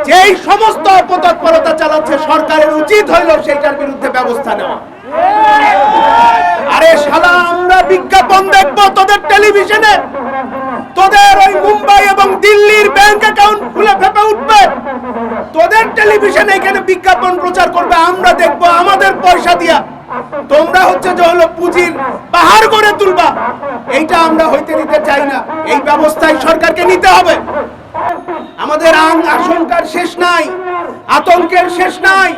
যেই সমস্ত অপতৎপরতা চালাচ্ছে সরকারের উচিত হইল সেইটার বিরুদ্ধে ব্যবস্থা নেওয়া। আরে শালা, আমরা বিজ্ঞাপন দেখবো তোদের টেলিভিশনে, তোদের ওই মুম্বাই এবং দিল্লির ব্যাংক অ্যাকাউন্ট খুলে ফেপে উঠবে, তোদের টেলিভিশনে এখানে বিজ্ঞাপন প্রচার করবে, আমরা দেখবো আমাদের পয়সা দিয়া। তোমরা হচ্ছে যে হলো পুঁজির পাহাড় করে তুলবা, এইটা আমরা হইতে দিতে চাই না। এই ব্যবস্থায় সরকারকে নিতে হবে। আমাদের আশঙ্কার শেষ নাই, আতঙ্কের শেষ নাই,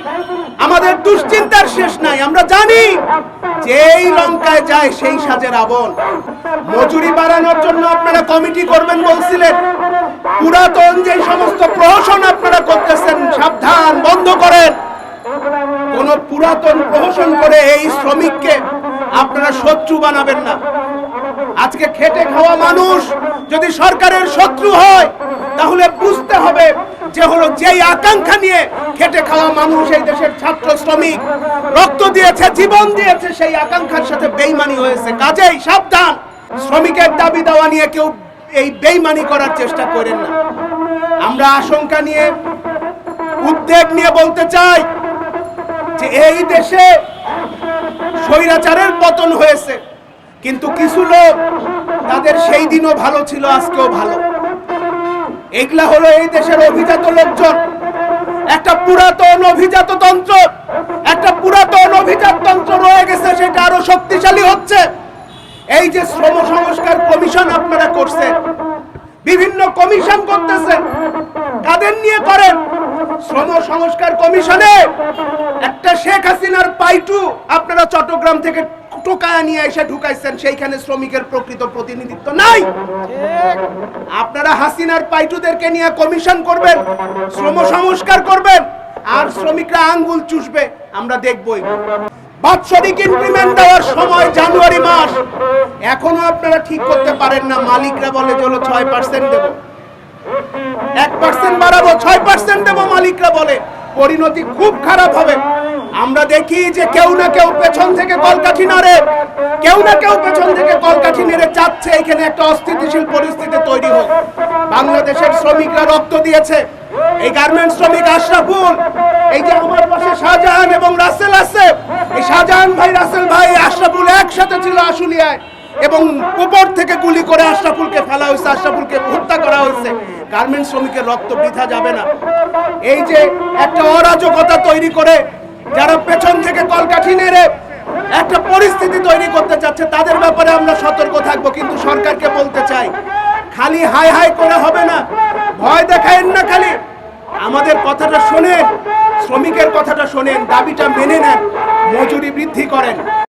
আমাদের দুশ্চিন্তার শেষ নাই। আমরা জানি যেই লঙ্কায় যায় সেই সাজে রাবণ। মজুরি বাড়ানোর জন্য আপনারা কমিটি করবেন বলছিলেন, পুরাতন যে সমস্ত প্রহসন আপনারা করতেছেন সাবধান, বন্ধ করেন। কোন পুরাতন প্রহসন করে এই শ্রমিককে আপনারা শত্রু বানাবেন না। আজকে খেটে খাওয়া মানুষ যদি সরকারের শত্রু হয় তাহলে বুঝতে হবে যে হলো যেই আকাঙ্ক্ষা নিয়ে খেটে খাওয়া মানুষ এই দেশের ছাত্র শ্রমিক রক্ত দিয়েছে, জীবন দিয়েছে, সেই আকাঙ্ক্ষার সাথে বেইমানি হয়েছে। কাজেই সাবধান, শ্রমিকের দাবি দাওয়া নিয়ে কেউ এই বেইমানি করার চেষ্টা করেন না। আমরা আশঙ্কা নিয়ে, উদ্বেগ নিয়ে বলতে চাই যে এই দেশে স্বৈরাচারের পতন হয়েছে, কিন্তু কিছু লোক তাদের সেই দিনও ভালো ছিল, আজকেও ভালো। এগুলা হলো এই দেশের অভিজাত লোকজন। একটা পুরাতন অভিজাত তন্ত্র, একটা পুরাতন অভিজাত তন্ত্র রয়ে গেছে, সেটা আরো শক্তিশালী হচ্ছে। এই যে শ্রম সংস্কার কমিশন আপনারা করছেন, বিভিন্ন কমিশন করতেছেন, কাদের নিয়ে করেন? শ্রম সংস্কার কমিশনে একটা শেখ হাসিনার পাইটু আপনারা চট্টগ্রাম থেকে টোকায়া নিয়ে এসে ঢুকাইছেন, সেইখানে শ্রমিকের প্রকৃত প্রতিনিধিত্ব নাই। আপনারা হাসিনার পাইটুদেরকে নিয়ে কমিশন করবেন, শ্রম সংস্কার করবেন, আর শ্রমিকরা আঙ্গুল চুষবে, আমরা দেখবই। বাৎসরিক ইনক্রিমেন্ট দেওয়ার সময় জানুয়ারি মাস, এখনো আপনারা ঠিক করতে পারেন না। মালিকরা বলে যে হলো 6% দেব, 1% বাড়াবো, 6% দেব, মালিকরা বলে। পরিণতি খুব খারাপ হবে। আমরা দেখি যে কেউ না কেউ পেছন থেকে কলকাঠি নাড়ে, কেউ না কেউ পেছন থেকে কলকাঠি নেড়ে চাচ্ছে এখানে একটা অস্থিতিশীল পরিস্থিতি তৈরি হোক। বাংলাদেশের শ্রমিকরা রক্ত দিয়েছে। এই গার্মেন্টস শ্রমিক আশরাফুল, এই যে আমার পাশে শাহজাহান এবং রাসেল আছে, এই শাহজাহান ভাই, রাসেল ভাই, আশরাফুল একসাথে ছিল আশুলিয়ায়, এবং উপর থেকে গুলি করে আশরাফুলকে ফেলা হয়েছে, আশরাফুলকে হত্যা করা হয়েছে। গার্মেন্টস শ্রমিকের রক্ত বৃথা যাবে না। এই যে একটা অরাজকতা তৈরি করে যারা পেছন থেকে কলকাঠি নেড়ে একটা পরিস্থিতি তৈরি করতে চাচ্ছে, তাদের ব্যাপারে আমরা সতর্ক থাকবো। কিন্তু সরকারকে বলতে চাই, খালি হাই হাই করে হবে না, ভয় দেখায়েন না, খালি আমাদের কথাটা শোনেন, শ্রমিকের কথাটা শোনেন, দাবিটা মেনে নেন, মজুরি বৃদ্ধি করেন।